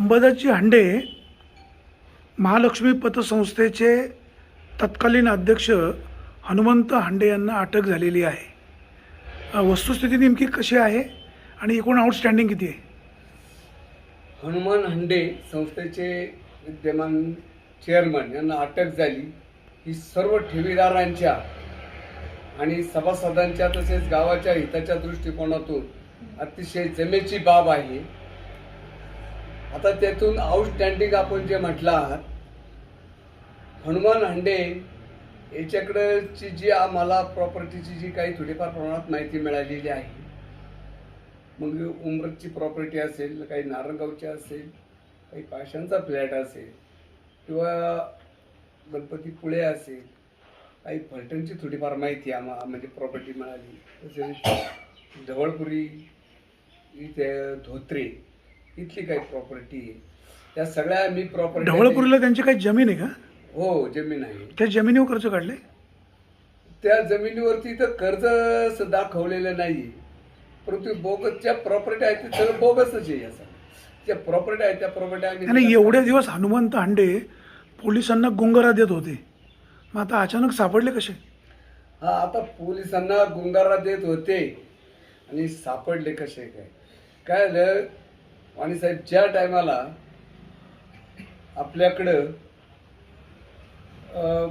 अंबादासजी हांडे महालक्ष्मी पतसंस्थेचे तत्कालीन अध्यक्ष हनुमंत हांडे यांना अटक झालेली आहे. वस्तुस्थिती नेमकी कशी आहे आणि एकूण आउटस्टँडिंग किती आहे? हनुमान हांडे संस्थेचे विद्यमान चेअरमन यांना अटक झाली. ही सर्व ठेवीदारांच्या आणि सभासदांच्या तसेच गावाच्या हिताच्या दृष्टिकोनातून अतिशय जमेची बाब आहे. आता त्यातून आउटस्टँडिंग आपण जे म्हटलं आहात, हनुमान हांडे याच्याकडची जी आम्हाला प्रॉपर्टीची जी काही थोडीफार प्रमाणात माहिती मिळालेली आहे, मग उमरतची प्रॉपर्टी असेल, काही नारंगावची असेल, काही पाशांचा फ्लॅट असेल किंवा गणपतीपुळे असेल, काही फलटणची थोडीफार माहिती म्हणजे प्रॉपर्टी मिळाली. तसेच ढवळपुरी इथे धोत्रे इथली काही प्रॉपर्टी आहे, त्या सगळ्या मी प्रॉपर्टी. ढवळपुरीला त्यांची काही जमीन आहे का? हो, जमीन आहे. त्या जमिनीवर कर्ज काढले? त्या जमिनीवरती तर कर्ज दाखवलेलं नाही, परंतु बोगस ज्या प्रॉपर्टी आहेत ते सगळं बोगसच आहे. असं ज्या प्रॉपर्टी आहेत त्या प्रॉपर्टी आणि एवढे दिवस हनुमंत हांडे पोलिसांना गुंगारा देत होते, मग आता अचानक सापडले कसे? हा, आता पोलिसांना गुंगारा देत होते आणि सापडले कसे? काय झालं, वाणीसाहेब ज्या टायमाला आपल्याकडं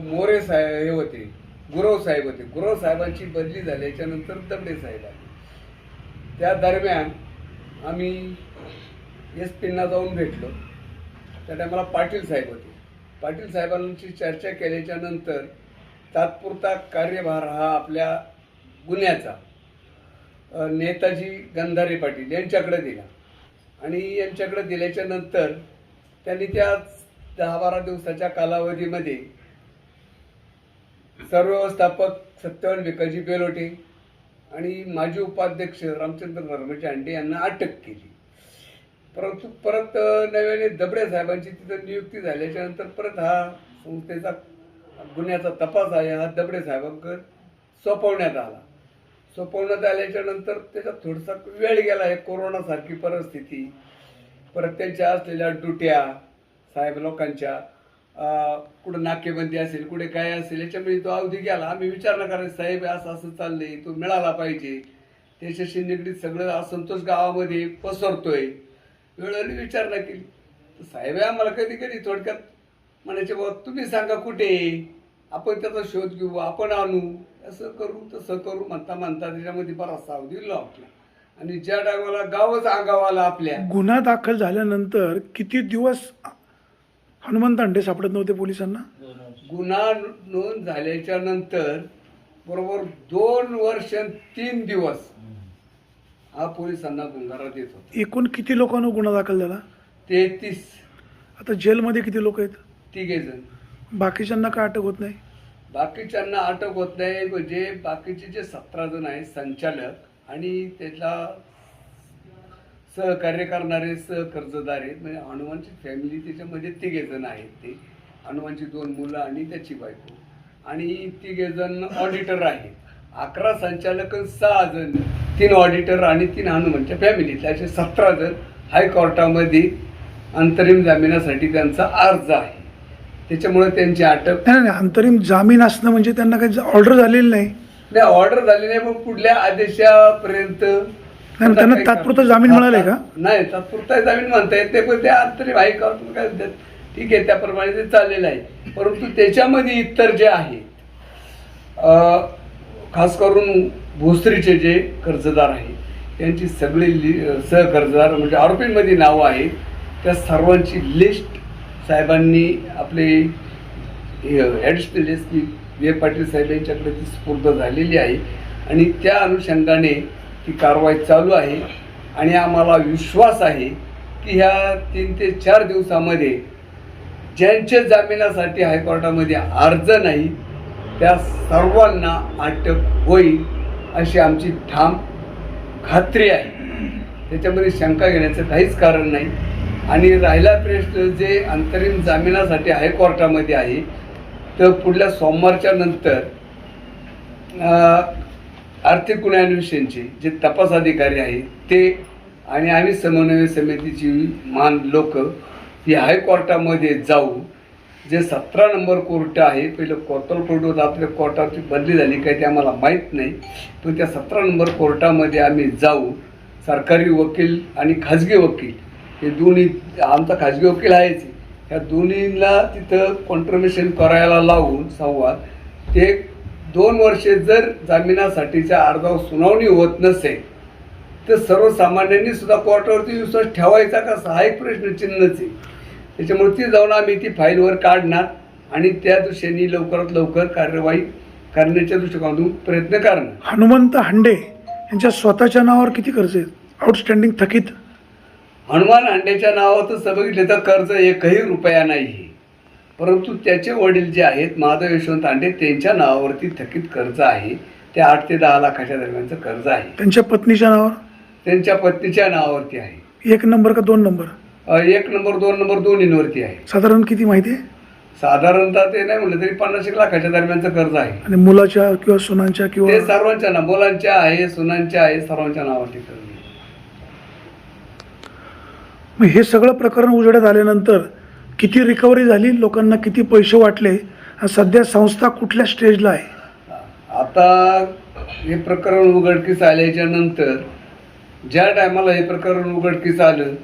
मोरे साहेब हे होते, गुरव साहेब होते, गुरव साहेबांची बदली झाल्याच्या नंतर दबडे साहेब आले. त्या दरम्यान आम्ही SP-ना जाऊन भेटलो. त्या टायमाला पाटील साहेब होते. पाटील साहेबांची चर्चा केल्याच्या नंतर तात्पुरता कार्यभार हा आपल्या गुन्ह्याचा नेताजी गंधारे पाटील यांच्याकडे दिला आणि यांच्याकडे दिल्याच्या नंतर त्यांनी त्या 10-12 दिवसाच्या कालावधीमध्ये सर्व व्यवस्थापक सत्यवान भिकाजी बेलोटे आणि माजी उपाध्यक्ष रामचंद्र धर्मजी हांडे यांना अटक केली. परंतु परत नव्याने दबडे साहेबांची तिथं नियुक्ती झाल्याच्या नंतर परत हा संस्थेचा गुन्ह्याचा तपास आहे हा दबडे साहेबांकडे सोपवण्यात आला. सोपवण्यात आल्याच्या नंतर त्याच्यात थोडासा वेळ गेला आहे. कोरोनासारखी परिस्थिती, परत त्यांच्या असलेल्या ड्युट्या साहेब लोकांच्या, कुठं नाकेबंदी असेल, कुठे काय असेल, याच्यामुळे तो अवधी गेला. आम्ही विचारणा करायचं, साहेब असं असं चाललंय, तो मिळाला पाहिजे, त्याच्याशी निगडीत सगळं असंतोष गावामध्ये पसरतोय. वेळोवेळी विचारणा केली तर साहेब आम्हाला कधी कधी थोडक्यात म्हणायचे, बाबा तुम्ही सांगा कुठे, आपण त्याचा शोध घेऊ, आपण आणू, असं करू तसं करू म्हणता म्हणता त्याच्यामध्ये बराचसा अवधी लावला. आणि ज्या टायमाला गावच अंगावाला आपल्या. गुन्हा दाखल झाल्यानंतर किती दिवस हनुमंत हांडे सापडत नव्हते पोलिसांना? गुन्हा नोंद झाल्याच्या नंतर बरोबर 2 वर्ष 3 दिवस हा पोलिसांना गुंगारा देत होता. एकूण किती लोकांना गुन्हा दाखल झाला? 33. आता जेलमध्ये किती लोक आहेत? 3 जण. बाकीच्यांना का अटक होत नाही? बाकीच्यांना अटक होत नाही म्हणजे बाकीचे जे 17 जण आहेत संचालक आणि त्याला सहकार्य करणारे सहकर्जदार आहेत, म्हणजे हनुमानची फॅमिली त्याच्यामध्ये 3 जण आहेत. ते हनुमानची 2 मुलं आणि त्याची बायको आणि 3 जण ऑडिटर आहेत. 11 संचालक, 6 जण, 3 ऑडिटर आणि 3 हनुमानच्या फॅमिलीतले, असे 17 जण हायकोर्टामध्ये अंतरिम जामिनासाठी त्यांचा अर्ज आहे. त्याच्यामुळे त्यांची अटक. नाही, अंतरिम जामीन असणं म्हणजे त्यांना काही ऑर्डर झालेली नाही? ऑर्डर झाली नाही, मग पुढल्या आदेशापर्यंत त्यांना तात्पुरता जामीन मिळाले का? नाही, तात्पुरता जामीन म्हणता येते, पण ते अंतरिम हायकोर्ट काय म्हणतात, ठीक आहे, त्याप्रमाणे ते चाललेलं आहे. परंतु त्याच्यामध्ये इतर जे आहे, खास करून भोसरीचे जे कर्जदार आहेत त्यांची सगळी सहकर्जदार म्हणजे आरोपींमध्ये नावं आहेत, त्या सर्वांची लिस्ट साहेबांनी आपले ॲडिशनल SP V. पाटील साहेब यांच्याकडे ती सुपूर्द झालेली आहे आणि त्या अनुषंगाने ती कारवाई चालू आहे. आणि आम्हाला विश्वास आहे की ह्या 3 ते 4 दिवसामध्ये ज्यांच्या जामिनासाठी हायकोर्टामध्ये अर्ज नाही त्या सर्वांना अटक होईल अशी आमची ठाम खात्री आहे. त्याच्यामध्ये शंका घेण्याचं काहीच कारण नाही. आणि राहिला प्रश्न जे अंतरिम जामिनासाठी हायकोर्टामध्ये आहे, तर पुढल्या सोमवारच्या नंतर आर्थिक गुन्ह्यांविषयीचे जे तपास अधिकारी आहेत ते आणि आम्ही समन्वय समितीची मान लोक ही हायकोर्टामध्ये जाऊन जे 17 नंबर कोर्ट आहे, पहिलं कोर्टल कोर्ट होतं, आपल्या कोर्टाची बदली झाली काय ते आम्हाला माहीत नाही, पण त्या 17 नंबर कोर्टामध्ये आम्ही जाऊन सरकारी वकील आणि खाजगी वकील हे दोन्ही, आमचा खाजगी वकील आहेच, ह्या दोन्हीला तिथं कॉन्ट्रिब्युशन करायला लावून संवाद ते 2 वर्षे जर जामिनासाठीच्या अर्जावर सुनावणी होत नसेल तर सर्वसामान्यांनी सुद्धा कोर्टावरती विश्वास ठेवायचा कसा हा एक प्रश्नचिन्हच आहे. त्याच्यामुळे ती जाऊन आम्ही ती फाईलवर काढणार आणि त्या दिवशी लवकरात लवकर कार्यवाही करण्याच्या दृष्टिकोनातून प्रयत्न करणार. हनुमंत हांडे यांच्या स्वतःच्या नावावर किती कर्ज आहे आउटस्टँडिंग थकीत? हनुमान हांडेच्या नावावर तर बघितले तर कर्ज 1ही रुपया नाही आहे, परंतु त्याचे वडील जे आहेत माधव यशवंत हांडे त्यांच्या नावावरती थकीत कर्ज आहे. ते 8 ते 10 लाखाच्या दरम्यानचं कर्ज आहे. त्यांच्या पत्नीच्या नावावर? त्यांच्या पत्नीच्या नावावरती आहे. 1 नंबर का 2 नंबर? 1 नंबर 2 नंबर दोन्हीवरती आहे. साधारण किती माहिती आहे? साधारणतः ते नाही म्हटलं तरी 50 लाखाच्या दरम्यानचं कर्ज आहे. आणि मुलाच्या किंवा सुनांच्या किंवा? ते सर्वांच्या ना, मुलांच्या आहे, सुनांच्या आहे, सर्वांच्या नावावरती कर्ज आहे. मग हे सगळं प्रकरण उजेडात आल्यानंतर किती रिकव्हरी झाली, लोकांना किती पैसे वाटले, आणि सध्या संस्था कुठल्या स्टेजला आहे? आता हे प्रकरण उघडकीस आल्याच्या नंतर ज्या टायमाला हे प्रकरण उघडकीस आलं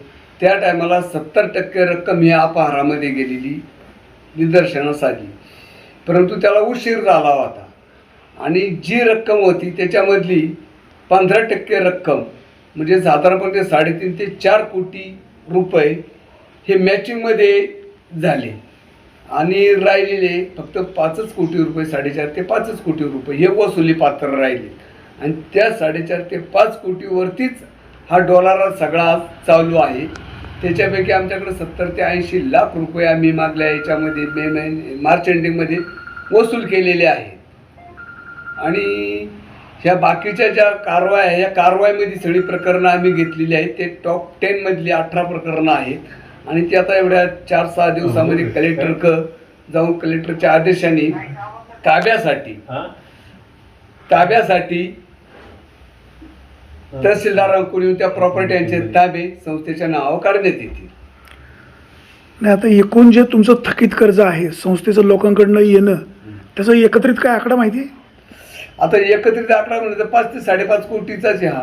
त्या टायमाला 70% रक्कम ही अपहारामध्ये गेलेली निदर्शनास आली, परंतु त्याला उशीर झाला होता. आणि जी रक्कम होती त्याच्यामधली 15% रक्कम म्हणजे साधारणपणे 3.5 ते 4 कोटी रुपये हे मॅचिंगमध्ये झाले आणि राहिलेले फक्त 5 कोटी रुपये, 4.5 ते 5 कोटी रुपये हे वसुली पात्र राहिले. आणि त्या 4.5 ते 5 कोटीवरतीच हा डॉलर सगळा चालू आहे. त्याच्यापैकी आमच्याकडे 70 ते 80 लाख रुपये आम्ही मागल्या याच्यामध्ये मार्च एंडिंगमध्ये वसूल केलेले आहेत. आणि ह्या बाकीच्या ज्या कारवाया आहे या कारवाईमध्ये सगळी प्रकरणं आम्ही घेतलेली आहेत. ते टॉप 10 मधली 18 प्रकरणं आहेत. आणि ते आता एवढ्या 4-6 दिवसामध्ये जाऊन कलेक्टरच्या आदेशाने ताब्यासाठी तहसीलदारांकडून येऊन त्या प्रॉपर्ट्यांचे ताबे संस्थेच्या नावावर काढण्यात येतील. नाही, आता एकूण जे तुमचं थकीत कर्ज आहे संस्थेचं लोकांकडनं येणं त्याचा एकत्रित काय आकडा माहिती आहे? आता एकत्रित आकडा म्हणजे 5 ते 5.5 कोटीचाच आहे हा,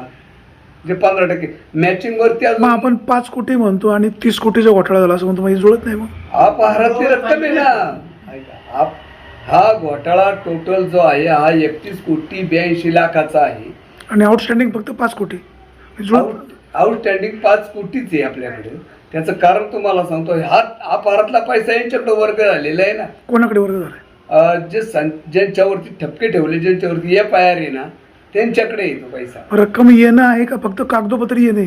जे 15% मॅचिंगवरती. मग आपण 5 कोटी म्हणतो आणि 30 कोटीचा घोटाळा झाला असं म्हणतो, म्हणजे जुळत नाही. मग अपहारातली रक्कम आहे ना. हा घोटाळा टोटल जो आहे हा 31 कोटी 82 लाखाचा आहे आणि आउटस्टँडिंग फक्त 5 कोटी. आउटस्टँडिंग 5 कोटीच आहे आपल्याकडे. त्याचं कारण तुम्हाला सांगतो, हा अपहारातला पैसा यांच्याकडे वर्ग झालेला आहे ना. कोणाकडे वर्ग झाला? ज्यांच्यावरती ठपके ठेवले, ज्यांच्यावरती FIR आहे ना त्यांच्याकडे येतो पैसा. रक्कम येणं आहे का फक्त कागदोपत्री येणे?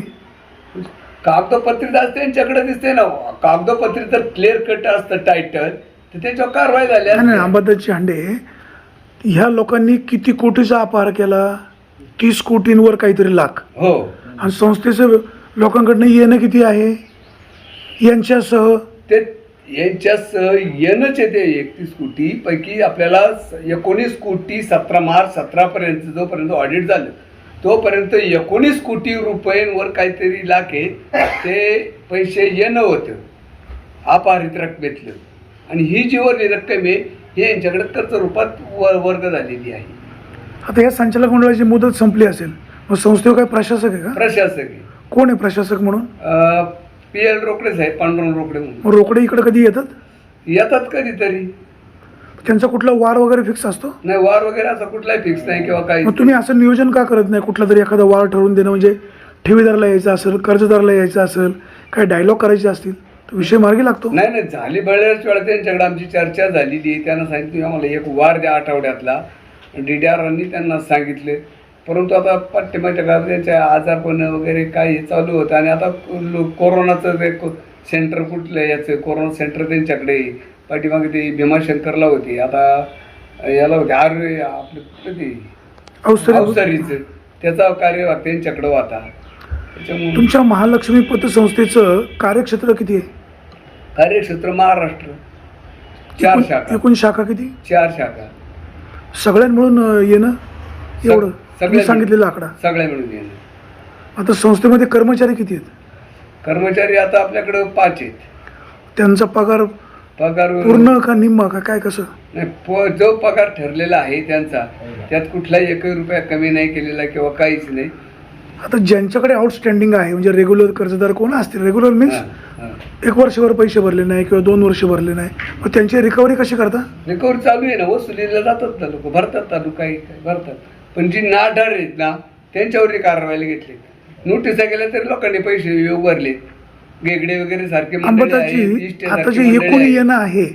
कागदोपत्री असते त्यांच्याकडे दिसते ना. कागदोपत्री तर क्लिअर कट असतं टायटल, तर त्याच्यावर कारवाई झाली. अंबादासचे हांडे ह्या लोकांनी किती कोटीचा अपहार केला? 30 कोटींवर काहीतरी लाख. हो. आणि संस्थेचं लोकांकडनं येणं किती आहे यांच्यासह? ते यांच्यासह येणंच येते 31 कोटी पैकी आपल्याला 19 कोटी 17 मार्च 17पर्यंत जोपर्यंत ऑडिट झालं तोपर्यंत 19 कोटी रुपयांवर काहीतरी लाख आहे ते पैसे येणं होतं अपहारित रकमेतलं. आणि ही जी वरली रक्कम आहे ही यांच्याकडे कर्ज रूपात वर्ग झालेली आहे. आता या संचालक मंडळाची मुदत संपली असेल, मग संस्थेवर काय प्रशासक आहे का? प्रशासक आहे. कोण आहे प्रशासक म्हणून? PL रोकडे साहेब, पांडुरंग रोकडे म्हणून. मग रोकडे इकडे कधी येतात? येतात कधीतरी. त्यांचा कुठला वार वगैरे फिक्स असतो? नाही, वार वगैरे असं कुठलाही फिक्स नाही किंवा काही. मग तुम्ही असं नियोजन का करत नाही? कुठला तरी एखादा वार ठरवून देणं, म्हणजे ठेवीदाराला यायचं असेल, कर्जदाराला यायचं असेल, काही डायलॉग करायचे असतील तर विषय मार्गी लागतो. नाही, झाली बऱ्याच वेळा त्यांच्याकडे आमची चर्चा झालेली आहे. त्यांना सांगितलं आम्हाला एक वार द्या आठवड्यातला. DDRनी त्यांना सांगितले, परंतु आता पाठ्यमाच्या काळात त्यांच्या आजारपण वगैरे काही चालू होतं. आणि आता कोरोनाचं एक सेंटर कुठलं याचं कोरोना सेंटर त्यांच्याकडे पाठीमागे ते भीमाशंकरला होती, आता याला होते आपलं कुठलं ते अवसरीचं त्याचा कार्य त्यांच्याकडं होता. त्याच्यामुळे तुमच्या महालक्ष्मी पतसंस्थेचं कार्यक्षेत्र किती आहे? कार्यक्षेत्र महाराष्ट्र 4 शाखा. एकूण शाखा किती? 4 शाखा. सगळ्यां मिळून येणं एवढं सगळ्या सांगितलेला आकडा? सगळ्या मिळून येणं. आता संस्थेमध्ये कर्मचारी किती आहेत? कर्मचारी आता आपल्याकडं 5 आहेत. त्यांचा पगार पगार पूर्ण का निम्मा का काय कसं? नाही, जो पगार ठरलेला आहे त्यांचा, त्यात कुठलाही 1 रुपया कमी नाही केलेला किंवा काहीच नाही. आता ज्यांच्याकडे आउटस्टँडिंग आहे म्हणजे रेग्युलर कर्जदार कोण असतील, रेग्युलर मीन्स हां, हां. 1 वर्षभर पैसे भरले नाही किंवा 2 वर्ष भरले नाही, मग त्यांची रिकव्हरी कशी करता? रिकव्हरी चालू आहे ना, वसुलीला जातात ना लोक, भरतात ना, काही भरतात. पण जी नाडार आहेत ना त्यांच्यावरही कारवाईला घेतली. नोटिसा गेल्या तरी लोकांनी पैसे योग भरले. गेगडे वगैरे सारखे मंडळी अंबताची आहेत, इष्टे आता सारखे जे मंडळी एकूण आहेत. येणं आहे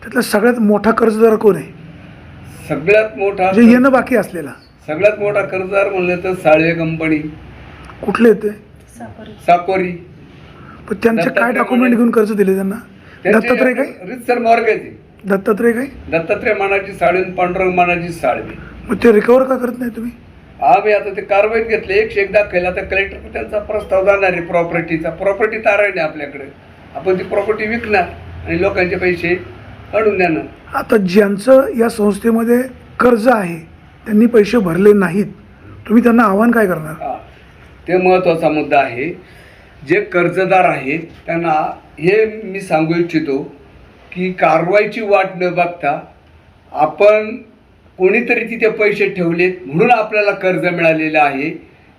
त्यातला सगळ्यात मोठा कर्जदार कोण आहे? सगळ्यात मोठा जे येणं बाकी असलेला सगळ्यात मोठा कर्जदार म्हणलं तर साळवे कंपनी, कुठले आहेत ते? साकोरी. पण त्यांचे काय डॉक्युमेंट घेऊन कर्ज दिले त्यांना? दत्तात्रय काय? रितसर मॉर्गेज आहे. दत्तात्रय काय? दत्तात्रय मानाची साळवी, पांडुरंग मानाची साळवी. मग ते रिकवर का करत नाही तुम्ही? आम्ही आता ते कारवाईत घेतले, 101 दाखल. आता कलेक्टर त्यांचा प्रस्ताव जाणार आहे प्रॉपर्टीचा. प्रॉपर्टी तारण आहे आपल्याकडे, आपण ती प्रॉपर्टी विकणार आणि लोकांचे पैसे काढून देणार. आता ज्यांचं या संस्थेमध्ये कर्ज आहे त्यांनी पैसे भरले नाहीत, तुम्ही त्यांना आव्हान काय करणार? हा, ते महत्त्वाचा मुद्दा आहे. जे कर्जदार आहेत त्यांना हे मी सांगू इच्छितो की कारवाईची वाट न बघता आपण कोणीतरी तिथे पैसे ठेवलेत म्हणून आपल्याला कर्ज मिळालेलं आहे,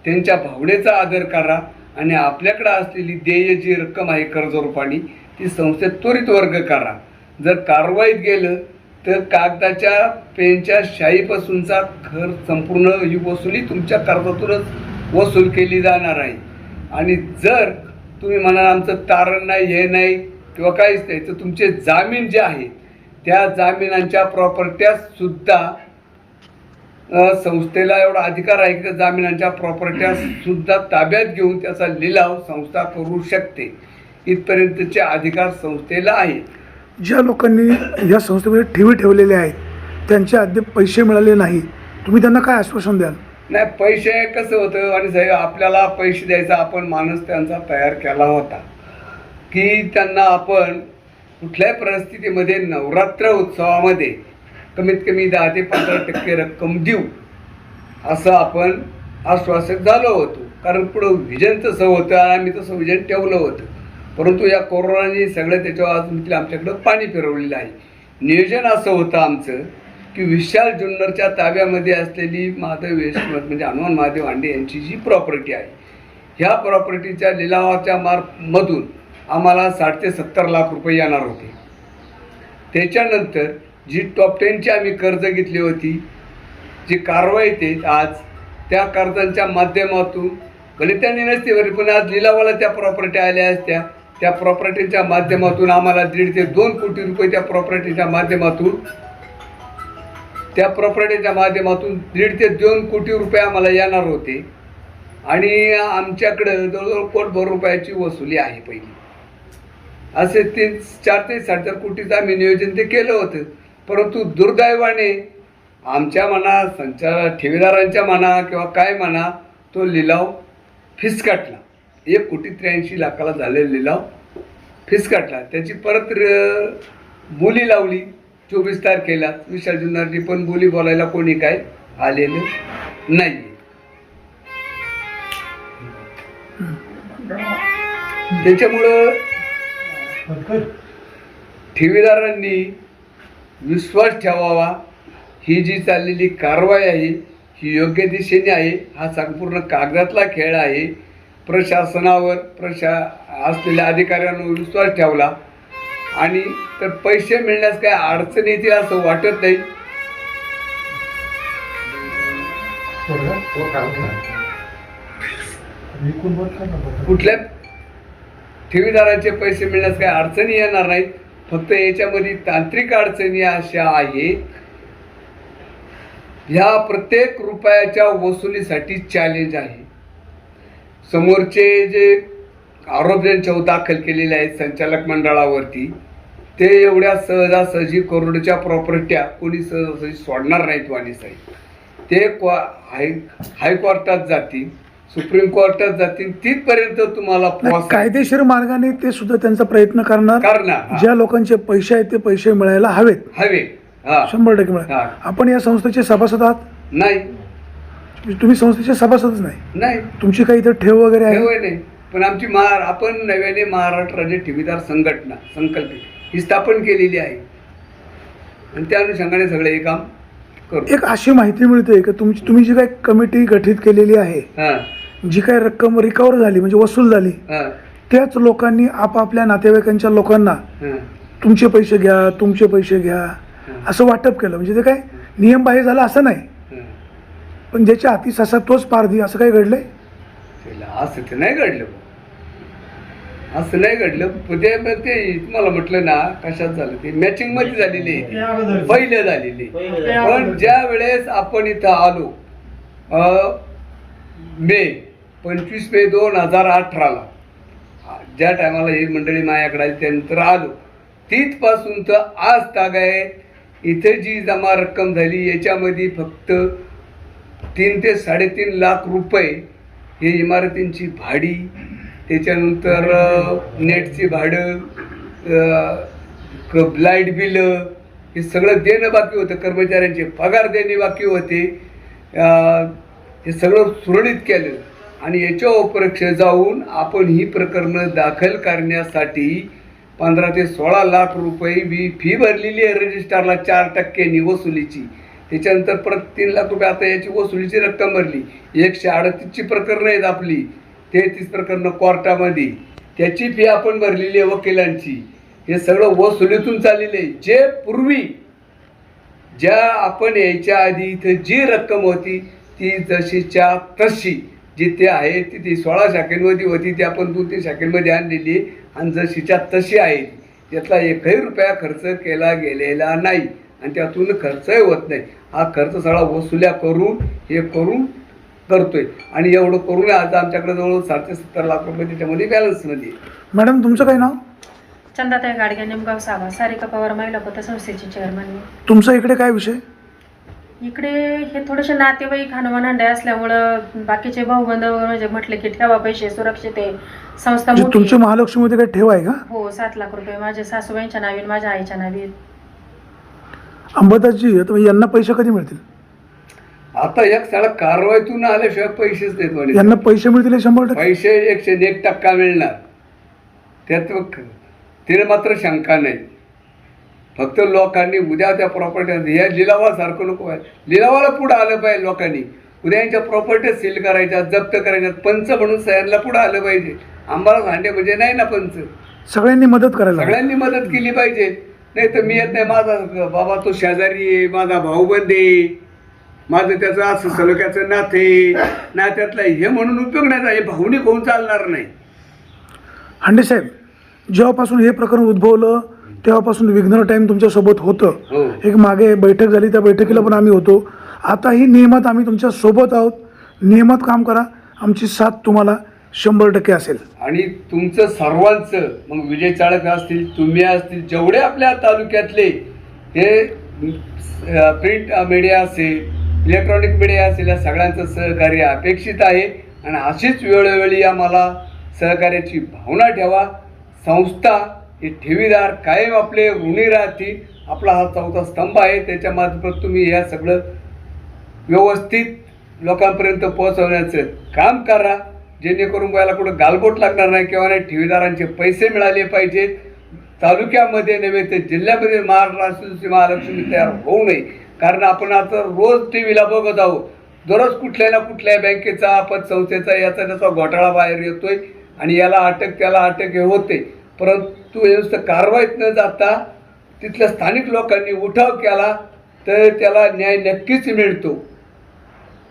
त्यांच्या भावनेचा आदर करा आणि आपल्याकडे असलेली देय जी रक्कम आहे कर्जरूपाने ती संस्थेत त्वरित वर्ग करा. जर कारवाईत गेलं तर कागदाच्या पेनच्या शाईपासूनचा खर्च संपूर्ण ही वसुली तुमच्या कर्जातूनच वसूल केली जाणार आहे. आणि जर तुम्ही म्हणाल आमचं तारण नाही, हे नाही किंवा काहीच नाही, तर तुमचे जामीन जे आहेत त्या जामिनांच्या प्रॉपर्ट्यासुद्धा संस्थेला एवढा अधिकार आहे की त्या जामिनांच्या प्रॉपर्ट्यासुद्धा ताब्यात घेऊन त्याचा लिलाव संस्था करू शकते. इथपर्यंतचे अधिकार संस्थेला आहे. ज्या लोकांनी या संस्थेमध्ये ठेवी ठेवलेले आहेत त्यांचे अद्याप पैसे मिळाले नाही, तुम्ही त्यांना काय आश्वासन द्याल? नाही, पैसे कसं होतं आणि साहेब आपल्याला पैसे द्यायचा आपण माणूस त्यांचा तयार केला होता की त्यांना आपण कुठल्याही परिस्थितीमध्ये नवरात्र उत्सवामध्ये कमीत कमी 10 ते 15% रक्कम देऊ असं आपण आश्वासित झालो होतो. कारण पुढं विजन तसं होतं आणि आम्ही तसं विजन ठेवलं होतं. परंतु या कोरोनाने सगळं त्याच्यावर आज आमच्याकडं पाणी फिरवलेलं आहे. नियोजन असं होतं आमचं की विशाल जुन्नरच्या ताब्यामध्ये असलेली माधव वेशमत म्हणजे हनुमान महादेव हांडे यांची जी प्रॉपर्टी आहे, ह्या प्रॉपर्टीच्या लिलावाच्या मधून आम्हाला 60 ते 70 लाख रुपये येणार होते. त्याच्यानंतर जी टॉप 10ची आम्ही कर्ज घेतली होती, जी कारवाई ते आज त्या कर्जांच्या माध्यमातून भले त्यांनी नसते बरे पण आज लिलावाला त्या प्रॉपर्टी आल्या असत्या. त्या प्रॉपर्टीच्या माध्यमातून आम्हाला 1.5 ते 2 कोटी रुपये त्या प्रॉपर्टीच्या माध्यमातून 1.5 ते 2 कोटी रुपये आम्हाला येणार होते. आणि आमच्याकडं जवळजवळ कोटभर रुपयाची वसुली आहे पहिली. असे 4 ते 4.5 कोटीचं आम्ही नियोजन ते केलं होतं. परंतु दुर्दैवाने आमच्या म्हणा, ठेवीदारांच्या म्हणा किंवा काय म्हणा, तो लिलाव फिसकाटला. 1,83,00,000 झालेला लिलाव फिसकाटला. त्याची परत बोली लावली 24 तारखेला. विशाल जुन्नरची पण बोली बोलायला कोणी काय आलेलं नाही. त्याच्यामुळं ठेवीदारांनी विश्वास ठेवावा. ही जी चाललेली कारवाई आहे ही योग्य दिशेने आहे. हा संपूर्ण कागदातला खेळ आहे. प्रशासनावर असलेल्या अधिकाऱ्यांवर विश्वास ठेवला आणि तर पैसे मिळण्यास काय अडचण येते असं वाटत नाही. कुठल्या ठेवीदारांचे पैसे मिळण्यास काही अडचणी येणार नाहीत. फक्त याच्यामध्ये तांत्रिक अडचणी अशा आहेत, ह्या प्रत्येक रुपयाच्या वसुलीसाठी चॅलेंज आहे. समोरचे जे आरोप ज्यांच्यावर दाखल केलेले आहेत संचालक मंडळावरती, ते एवढ्या सहजासहजी करोडच्या प्रॉपर्ट्या कोणी सहजासहजी सोडणार नाहीत. वाणी साहेब ते हायकोर्टात जातील, सुप्रीम कोर्टात जातील, तिथपर्यंत तुम्हाला कायदेशीर मार्गाने ते सुद्धा त्यांचा प्रयत्न करणार. ज्या लोकांचे पैसे आहेत ते पैसे मिळायला हवे. 100% आपण या संस्थेचे सभासद आहात नाही. म्हणजे तुम्ही संस्थेचे सभासदच नाही, नाही तुमची काही इथं ठेव वगैरे आहे? ठेवय नाही, पण आमची आपण नव्याने महाराष्ट्र राज्य ठेवीदार संघटना संकल्पित ही स्थापन केलेली आहे आणि त्या अनुषंगाने सगळे हे काम करतो. एक अशी माहिती मिळते की तुम्ही जी काही कमिटी गठीत केलेली आहे, हां जी काही रक्कम रिकवर झाली म्हणजे वसूल झाली, हां त्याच लोकांनी आपापल्या नातेवाईकांच्या लोकांना हां तुमचे पैसे घ्या, तुमचे पैसे घ्या असं वाटप केलं. म्हणजे ते काय नियमबाह्य झालं असं नाही, हां. पण ज्याच्या हाती ससा तोच पारधी असं काही घडलंय? असं ते नाही घडलं, असं नाही घडलं. ते तुम्हाला म्हटलं ना कशात झालं, ते मॅचिंग मध्ये झालेली आहे, पहिले झालेली. पण ज्या वेळेस आपण इथं आलो 25 मे 2018ला, ज्या टायमाला ही मंडळी माझ्याकडे आली त्यानंतर आलो, तिथपासून तर आज तागायत इथे जी जमा रक्कम झाली याच्यामध्ये फक्त 3 ते 3.5 लाख रुपये हे इमारतींची भाडी, त्याच्यानंतर नेटची भाडं, लाईट बिलं हे सगळं देणं बाकी होतं, कर्मचाऱ्यांचे पगार देणे बाकी होते. हे सगळं सुरळीत केलं आणि याच्या उपरक्ष जाऊन आपण ही प्रकरणं दाखल करण्यासाठी 15 ते 16 लाख रुपये फी भरलेली आहे रजिस्ट्रारला 4% वसुलीची. त्याच्यानंतर परत 3 लाख रुपये आता याची वसुलीची रक्कम भरली. 138ची प्रकरणं आहेत आपली, 33 प्रकरणं कोर्टामध्ये, त्याची फी आपण भरलेली आहे वकिलांची. हे सगळं वसुलीतून चाललेलं आहे. जे पूर्वी ज्या आपण यायच्या आधी इथं जी रक्कम होती ती जशीच्या तशी जिथे आहे ती 16 शाखेंमध्ये होती, ती आपण 2-3 शाखेंमध्ये आणलेली आणि जशीच्या तशी आहे. त्यातला एकही रुपया खर्च केला गेलेला नाही आणि त्यातून खर्चही होत नाही. हा खर्च सगळा वसुल्या करून हे करून करतोय आणि एवढं करून आज आमच्याकडे जवळ 60-70 लाख रुपये त्याच्यामध्ये बॅलन्समध्ये. मॅडम तुमचं काय नाव? चंदाताई गाडगे, निमगाव सावा, सारिका पवार महिला पतसंस्थेची चेअरमन. तुमचा इकडे काय विषय? इकडे हे थोडेसे नातेवाईक हनुमान हंडे असल्यामुळं बाकीचे भाऊबंध म्हणजे म्हटले की ठेवा पैसे सुरक्षित आहे, संस्था म्हणजे मोठी तुमच्या आहे. महालक्ष्मीमध्ये काय ठेव आहे का? हो, 7 लाख रुपये माझ्या सासूबाईंच्या नावी, माझ्या आईच्या नावी. अंबादासजी, आता यांना पैसे कधी मिळतील? आता एक सगळ्या कारवाईतून आल्याशिवाय पैसेच देत म्हणे. यांना पैसे मिळतील 100%? पैसे 101% मिळणार, त्यात तिने मात्र शंका नाही. फक्त लोकांनी उद्या त्या प्रॉपर्टी या लिलावासारखं नको आहे, लिलावाला पुढं आलं पाहिजे. लोकांनी उद्या यांच्या प्रॉपर्टी सील करायच्या, जप्त करायच्या, पंच म्हणून सह्यांना पुढं आलं पाहिजे. आंबाला भांडे म्हणजे नाही ना पंच, सगळ्यांनी मदत करायला हवी. सगळ्यांनी मदत केली पाहिजे. नाही तर मी येत नाही, माझा बाबा तो शेजारी आहे, माझा भाऊबंद आहे, माझं त्याचं असं सलोख्याचं नाते नात्यातलं हे म्हणून उपयोग नाही. हे भावनिक होऊन चालणार नाही. हांडे साहेब, जेव्हापासून हे प्रकरण उद्भवलं तेव्हापासून विघ्नर टाईम तुमच्यासोबत होतं. हो. एक मागे बैठक झाली, त्या बैठकीला पण आम्ही होतो. आताही नियमात आम्ही तुमच्या सोबत आहोत. नियमात काम करा, आमची साथ तुम्हाला 100% असेल. आणि तुमचं सर्वांचं, मग विजय चाळक असतील, तुम्ही असतील, जेवढे आपल्या तालुक्यातले हे प्रिंट मीडिया असेल, इलेक्ट्रॉनिक मीडिया असेल, या सगळ्यांचं सहकार्य अपेक्षित आहे आणि अशीच वेळोवेळी आम्हाला सहकार्याची भावना ठेवा. संस्था हे ठेवीदार कायम आपले ऋणी राहतील. आपला हा 4था स्तंभ आहे, त्याच्या मार्फत तुम्ही हे सगळं व्यवस्थित लोकांपर्यंत पोहोचवण्याचं काम करा, जेणेकरून बायला कुठं गालबोट लागणार नाही किंवा नाही. ठेवीदारांचे पैसे मिळाले पाहिजेत. तालुक्यामध्ये नव्हे तर जिल्ह्यामध्ये महाराष्ट्राची महालक्ष्मी तयार होऊ नये. कारण आपण आता रोज टीव्हीला बघत आहोत, दररोज कुठल्या ना कुठल्या बँकेचा, पतसंस्थेचा, याचा त्याचा घोटाळा बाहेर येतोय आणि याला अटक त्याला अटक हे होते. परंतु व्यवस्थित कारवाईत न जाता तिथल्या स्थानिक लोकांनी उठाव केला तर त्याला न्याय नक्कीच मिळतो,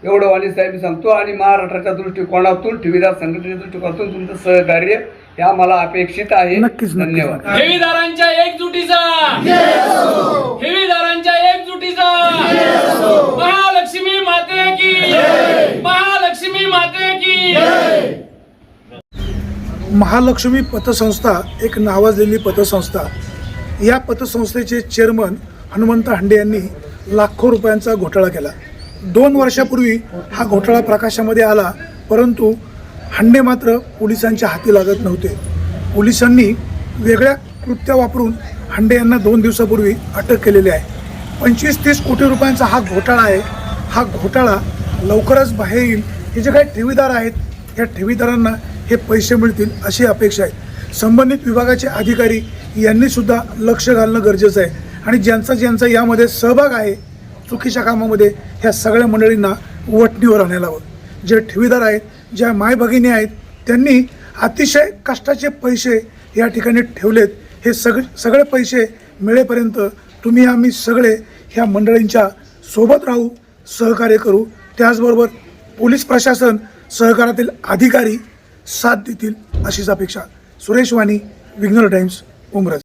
एवढं वाणी साहेब सांगतो. आणि महाराष्ट्राच्या दृष्टिकोनातून, ठेवीदार संघटनेच्या दृष्टिकोनातून तुमचं सहकार्य हे आम्हाला अपेक्षित आहे. नक्कीच. धन्यवाद. ठेवीदारांच्या एकजुटीचा, ठेवीदारांच्या एकजुटीचा, महालक्ष्मी माते की, महालक्ष्मी माते की. महालक्ष्मी पतसंस्था एक नावाजलेली पतसंस्था. या पतसंस्थेचे चेअरमन हनुमंत हांडे यांनी लाखो रुपयांचा घोटाळा केला. 2 वर्षापूर्वी हा घोटाळा प्रकाशामध्ये आला, परंतु हांडे मात्र पोलिसांच्या हाती लागत नव्हते. पोलिसांनी वेगळ्या कृत्या वापरून हांडे यांना 2 दिवसापूर्वी अटक केलेली आहे. 25-30 कोटी रुपयांचा हा घोटाळा आहे. हा घोटाळा लवकरच बाहेर येईल. हे जे काही ठेवीदार आहेत या ठेवीदारांना हे पैसे मिळतील अशी अपेक्षा आहे. संबंधित विभागाचे अधिकारी यांनी सुद्धा लक्ष घालणं गरजेचं आहे आणि ज्यांचा यामध्ये सहभाग आहे चुकीच्या कामामध्ये ह्या सगळ्या मंडळींना वठणीवर आणायला हवं. जे ठेवीदार आहेत, ज्या मायभगिनी आहेत, त्यांनी अतिशय कष्टाचे पैसे या ठिकाणी ठेवलेत. हे सगळे पैसे मिळेपर्यंत तुम्ही आम्ही सगळे ह्या मंडळींच्या सोबत राहू, सहकार्य करू. त्याचबरोबर पोलीस प्रशासन, सहकारातील अधिकारी साथ देतील अशीच अपेक्षा. सुरेश वाणी, विघ्नर टाइम्स, उमरज.